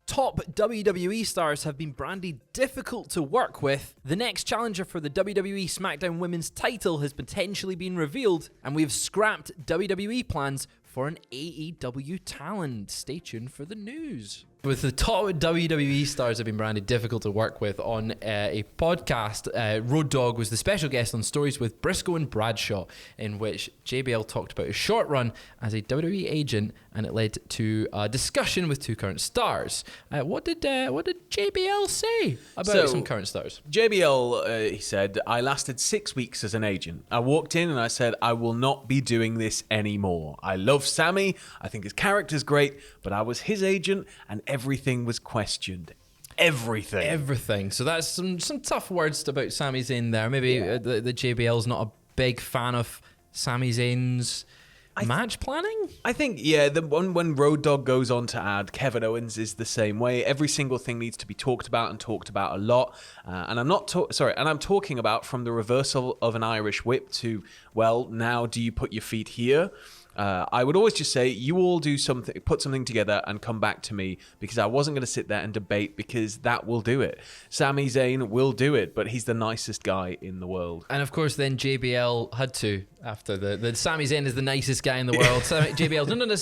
Top WWE stars have been branded difficult to work with. The next challenger for the WWE SmackDown Women's Title has potentially been revealed, and we have scrapped WWE plans for an AEW talent. Stay tuned for the news. With the top WWE stars have been branded difficult to work with on a podcast, Road Dogg was the special guest on Stories with Briscoe and Bradshaw, in which JBL talked about his short run as a WWE agent, and it led to a discussion with two current stars. What did JBL say about some current stars? JBL, he said, I lasted 6 weeks as an agent. I walked in and I said, I will not be doing this anymore. I love Sami. I think his character's great, but I was his agent and everything was questioned. Everything. So that's some tough words about Sami Zayn there. Maybe the JBL's not a big fan of Sami Zayn's match planning? I think, when Road Dogg goes on to add, Kevin Owens is the same way. Every single thing needs to be talked about and talked about a lot. And I'm talking about from the reversal of an Irish whip to, well, now do you put your feet here? I would always just say, you all do something, put something together and come back to me, because I wasn't going to sit there and debate, because that will do it. Sami Zayn will do it, but he's the nicest guy in the world. And of course, then JBL had to, after the Sami Zayn is the nicest guy in the world. JBL, no,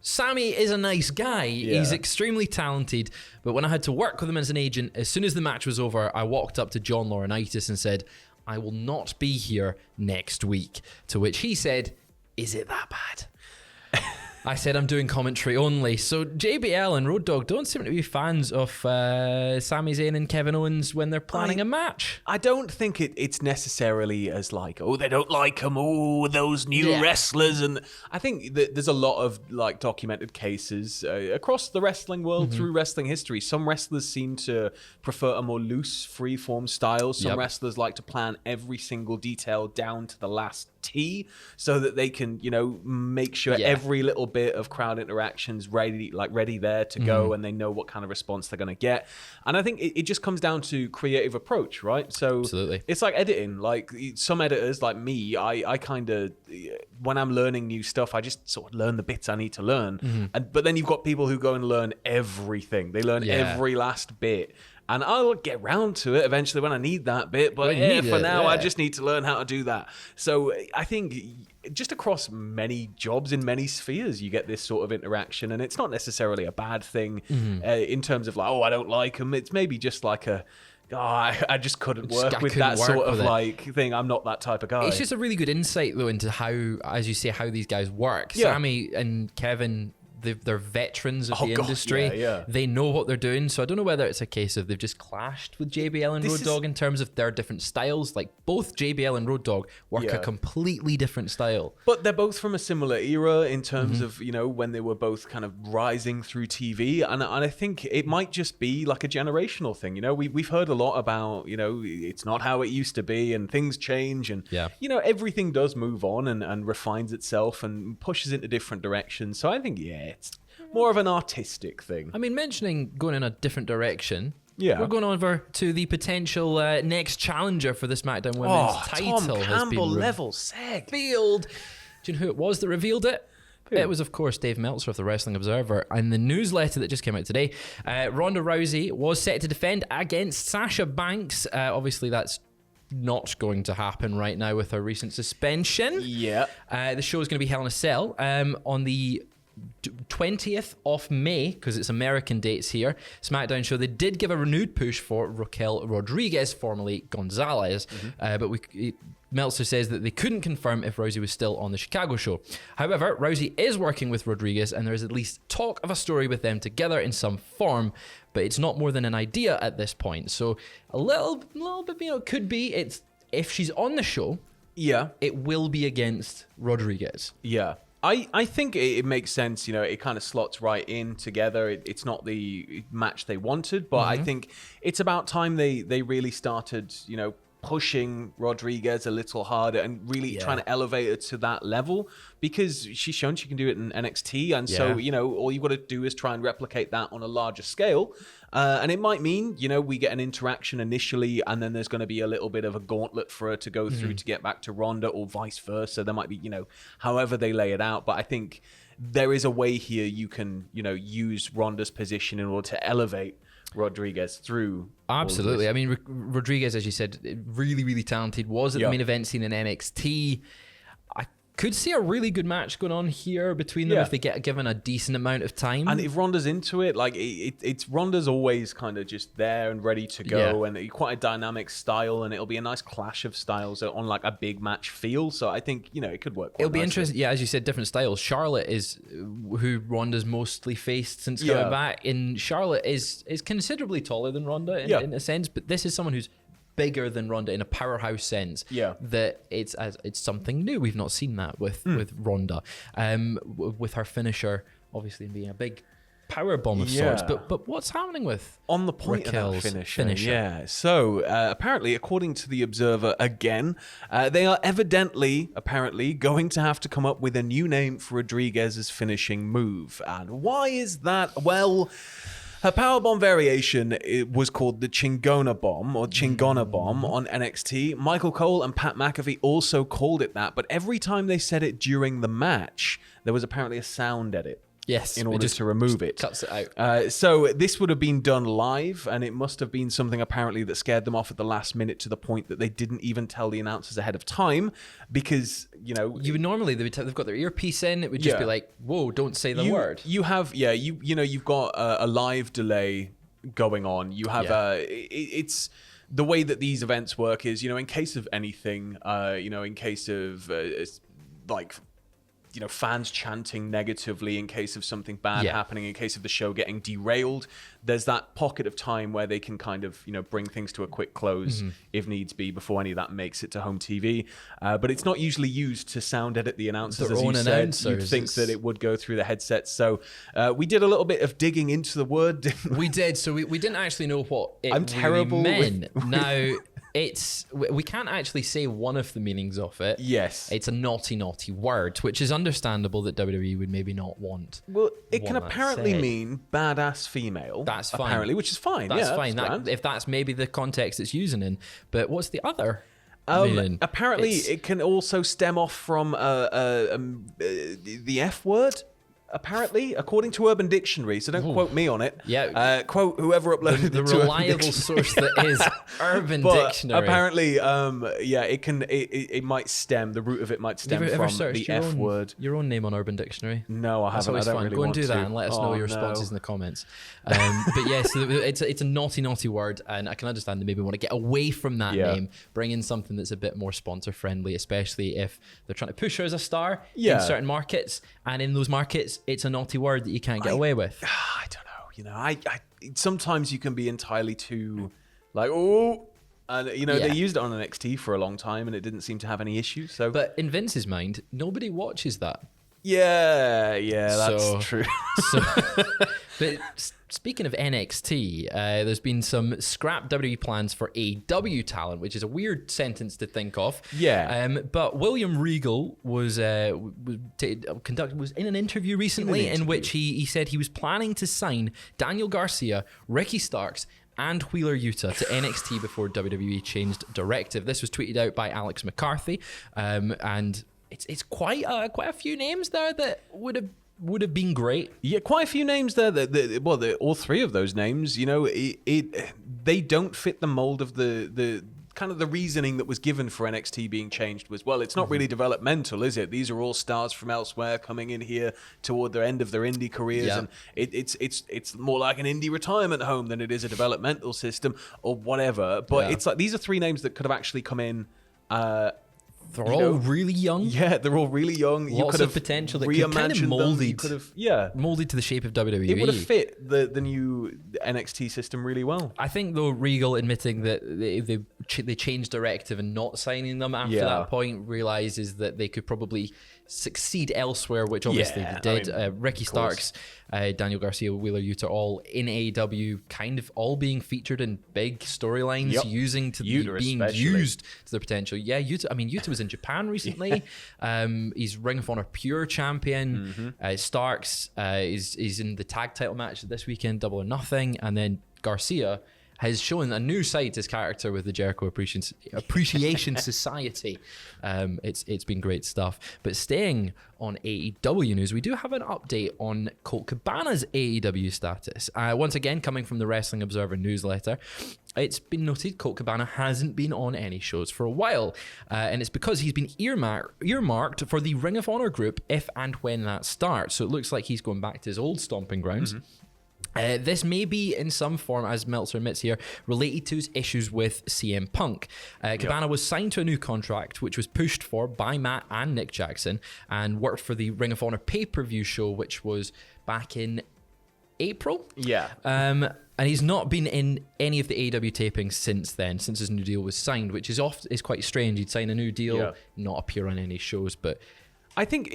Sami is a nice guy. Yeah. He's extremely talented. But when I had to work with him as an agent, as soon as the match was over, I walked up to John Laurinaitis and said, I will not be here next week. To which he said, is it that bad? I said, I'm doing commentary only. So JBL and Road Dogg don't seem to be fans of Sami Zayn and Kevin Owens when they're planning a match. I don't think it's necessarily as like, oh, they don't like him, oh, those new wrestlers. And I think that there's a lot of like documented cases across the wrestling world, through wrestling history. Some wrestlers seem to prefer a more loose, free-form style. Some wrestlers like to plan every single detail down to the last T, so that they can, make sure every little bit of crowd interactions ready there to go, and they know what kind of response they're going to get. And I think it just comes down to creative approach, right? So absolutely, it's like editing. Like some editors, like me, I kind of, when I'm learning new stuff, I just sort of learn the bits I need to learn. But then you've got people who go and learn everything. They learn every last bit. And I'll get round to it eventually when I need that bit. But for now, I just need to learn how to do that. So I think just across many jobs in many spheres, you get this sort of interaction. And it's not necessarily a bad thing in terms of like, oh, I don't like them. It's maybe just like I just couldn't work with that sort of like thing. I'm not that type of guy. It's just a really good insight, though, into how, as you say, how these guys work. Sami and Kevin, they're veterans of the industry. They know what they're doing. So I don't know whether it's a case of they've just clashed with JBL and Road Dogg in terms of their different styles. Like both JBL and Road Dogg work a completely different style. But they're both from a similar era in terms of, when they were both kind of rising through TV. And I think it might just be like a generational thing. We've heard a lot about, it's not how it used to be and things change. And, everything does move on and refines itself and pushes into different directions. So I think, it's more of an artistic thing. I mean, mentioning going in a different direction, we're going over to the potential next challenger for the SmackDown Women's Title. Tom Campbell level revealed. Do you know who it was that revealed it? It was, of course, Dave Meltzer of the Wrestling Observer. And the newsletter that just came out today, Ronda Rousey was set to defend against Sasha Banks. Obviously, that's not going to happen right now with her recent suspension. The show is going to be Hell in a Cell on the 20th of May, because it's American dates here. SmackDown show, they did give a renewed push for Raquel Rodriguez, formerly Gonzalez, but Meltzer says that they couldn't confirm if Rousey was still on the Chicago show. However, Rousey is working with Rodriguez, and there is at least talk of a story with them together in some form, but it's not more than an idea at this point. So a little bit, could be it's if she's on the show, it will be against Rodriguez. I think it makes sense, it kind of slots right in together. It's not the match they wanted, but I think it's about time they really started, pushing Rodriguez a little harder and really trying to elevate her to that level, because she's shown she can do it in NXT. And so, all you've got to do is try and replicate that on a larger scale. And it might mean, we get an interaction initially, and then there's going to be a little bit of a gauntlet for her to go through to get back to Ronda, or vice versa. There might be, however they lay it out. But I think there is a way here you can, use Ronda's position in order to elevate Rodriguez through. Absolutely. I mean, Rodriguez, as you said, really, really talented, was at the main event scene in NXT. I could see a really good match going on here between them if they get given a decent amount of time. And if Ronda's into it, like it's Ronda's always kind of just there and ready to go, and quite a dynamic style, and it'll be a nice clash of styles on like a big match feel. So I think it could work. It'll be interesting. Yeah, as you said, different styles. Charlotte is who Ronda's mostly faced since coming back, and Charlotte is considerably taller than Ronda in a sense, but this is someone who's bigger than Ronda in a powerhouse sense. That it's something new. We've not seen that with Ronda. With her finisher obviously being a big power bomb of sorts. But what's happening with on the point Raquel's of that finisher? Yeah. So apparently, according to the Observer again, they are evidently going to have to come up with a new name for Rodriguez's finishing move. And why is that? Well, her powerbomb variation was called the Chingona Bomb or Chingona Bomb on NXT. Michael Cole and Pat McAfee also called it that, but every time they said it during the match, there was apparently a sound edit. Yes, in order to remove it. Cuts it out. So this would have been done live, and it must have been something apparently that scared them off at the last minute to the point that they didn't even tell the announcers ahead of time, because you would normally they've got their earpiece in. It would just be like, "Whoa, don't say the word." You have you've got a live delay going on. You have it's the way that these events work is in case of anything, in case of fans chanting negatively, in case of something bad happening, in case of the show getting derailed, there's that pocket of time where they can kind of, bring things to a quick close if needs be before any of that makes it to home TV. But it's not usually used to sound edit the announcers, as you said. You'd think that it would go through the headsets. So we did a little bit of digging into the word, didn't we? We did. So we didn't actually know what it I'm terrible meant. Now, we can't actually say one of the meanings of it. Yes. It's a naughty word, which is understandable that WWE would maybe not want. Well, it can apparently mean badass female. That's fine. Apparently, which is fine. That's fine. If that's maybe the context it's using in. But what's the other meaning? Apparently, it can also stem off from the F word. Apparently, according to Urban Dictionary, so don't quote me on it. Yeah. Quote whoever uploaded the it to reliable source that is Urban Dictionary. Apparently, it might stem. The root of it might stem from the F word. Your own name on Urban Dictionary? No, I haven't. That's always fun. Really Go and do that to. and let us know your responses in the comments. But yes, it's a naughty word, and I can understand they maybe want to get away from that name, bring in something that's a bit more sponsor friendly, especially if they're trying to push her as a star in certain markets, and in those markets, it's a naughty word that you can't get away with. I don't know. I sometimes you can be entirely too like, oh, and they used it on NXT for a long time, and it didn't seem to have any issues. So, but in Vince's mind, nobody watches that. Yeah, that's true. But speaking of NXT, there's been some scrap WWE plans for AEW talent, which is a weird sentence to think of. Yeah. But William Regal was in an interview recently in which he said he was planning to sign Daniel Garcia, Ricky Starks, and Wheeler Yuta to NXT before WWE changed directive. This was tweeted out by Alex McCarthy, and it's quite a few names there that would have been great. Yeah, quite a few names there. All three of those names, they don't fit the mold of the kind of the reasoning that was given for NXT being changed was, well, it's not really developmental, is it? These are all stars from elsewhere coming in here toward the end of their indie careers, and it's more like an indie retirement home than it is a developmental system or whatever. But it's like these are three names that could have actually come in. They're all really young. Yeah, they're all really young. Lots of potential that could kind of molded to the shape of WWE. It would have fit the new NXT system really well. I think, though, Regal admitting that they changed directive and not signing them after that point realizes that they could probably succeed elsewhere, which obviously they did. Ricky Starks, Daniel Garcia, Wheeler Yuta, all in AEW, kind of all being featured in big storylines, being used to their potential. Yeah, Yuta was in Japan recently. He's Ring of Honor Pure champion. Starks is in the tag title match this weekend, Double or Nothing, and then Garcia has shown a new side to his character with the Jericho Appreciation Society. It's been great stuff. But staying on AEW news, we do have an update on Colt Cabana's AEW status. Once again, coming from the Wrestling Observer newsletter, it's been noted Colt Cabana hasn't been on any shows for a while, and it's because he's been earmarked for the Ring of Honor group if and when that starts. So it looks like he's going back to his old stomping grounds. This may be in some form, as Meltzer admits here, related to his issues with CM Punk. Cabana was signed to a new contract, which was pushed for by Matt and Nick Jackson, and worked for the Ring of Honor pay-per-view show, which was back in April. Yeah. And he's not been in any of the AEW tapings since then, since his new deal was signed, which is quite strange. He'd sign a new deal, not appear on any shows, but I think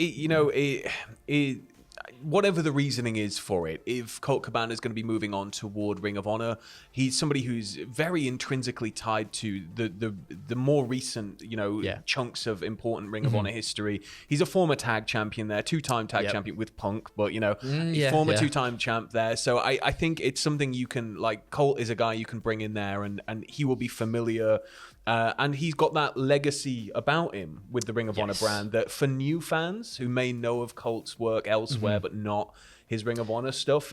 whatever the reasoning is for it, if Colt Cabana is going to be moving on toward Ring of Honor, he's somebody who's very intrinsically tied to the more recent, chunks of important Ring of Honor history. He's a former tag champion there, two-time tag champion with Punk, but former two-time champ there. So I think it's something you can, Colt is a guy you can bring in there, and he will be familiar. And he's got that legacy about him with the Ring of Honor brand that for new fans who may know of Colt's work elsewhere but not his Ring of Honor stuff,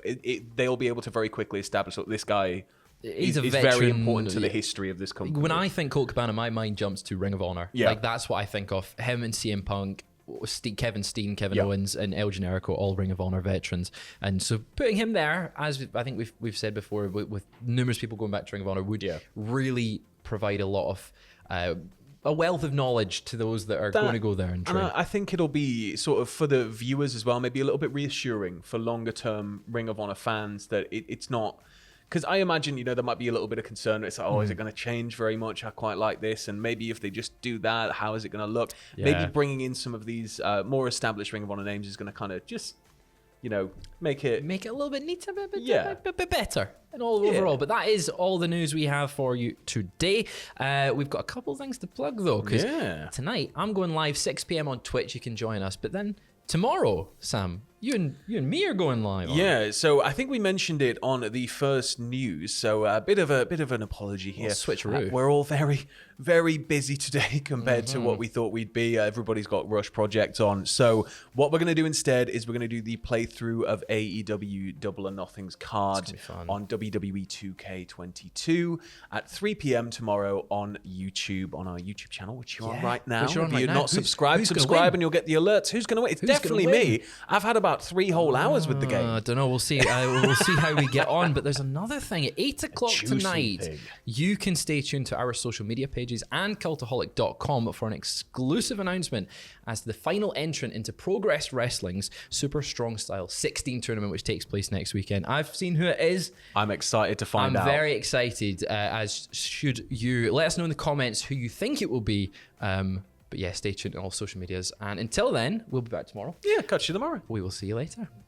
they'll be able to very quickly establish that this guy is very important to the history of this company. When I think Colt Cabana, my mind jumps to Ring of Honor. Yeah. That's what I think of. Him and CM Punk, Kevin Steen, Kevin Owens, and El Generico, all Ring of Honor veterans. And so putting him there, as I think we've said before, with numerous people going back to Ring of Honor, would really provide a lot of a wealth of knowledge to those that are going to go there and train. And I think it'll be sort of for the viewers as well, maybe a little bit reassuring for longer term Ring of Honor fans that it's not, because I imagine there might be a little bit of concern. It's like, is it going to change very much? I quite like this, and maybe if they just do that, how is it going to look? Maybe bringing in some of these more established Ring of Honor names is going to kind of just make it a little bit neater, a bit better and all overall. But that is all the news we have for you today. We've got a couple of things to plug though, because tonight I'm going live 6 p.m. on Twitch. You can join us, but then tomorrow, Sam, you and me are going live. Yeah, so I think we mentioned it on the first news. So a bit of an apology here. Switcheroo. We're all very, very busy today compared to what we thought we'd be. Everybody's got rush projects on. So what we're going to do instead is we're going to do the playthrough of AEW Double or Nothing's card on WWE 2K22 at 3 p.m. tomorrow on YouTube, on our YouTube channel, which you're on right now. Which you're on if you're right not now. subscribed, subscribe and you'll get the alerts. Who's going to win? It's definitely me. I've had about 3 whole hours with the game. I don't know. We'll see. We'll see how we get on. But there's another thing. At 8 o'clock tonight, you can stay tuned to our social media pages and cultaholic.com for an exclusive announcement as to the final entrant into Progress Wrestling's Super Strong Style 16 tournament, which takes place next weekend. I've seen who it is. I'm excited to find out. I'm very excited, as should you. Let us know in the comments who you think it will be. But yeah, stay tuned on all social medias. And until then, we'll be back tomorrow. Yeah, catch you tomorrow. We will see you later.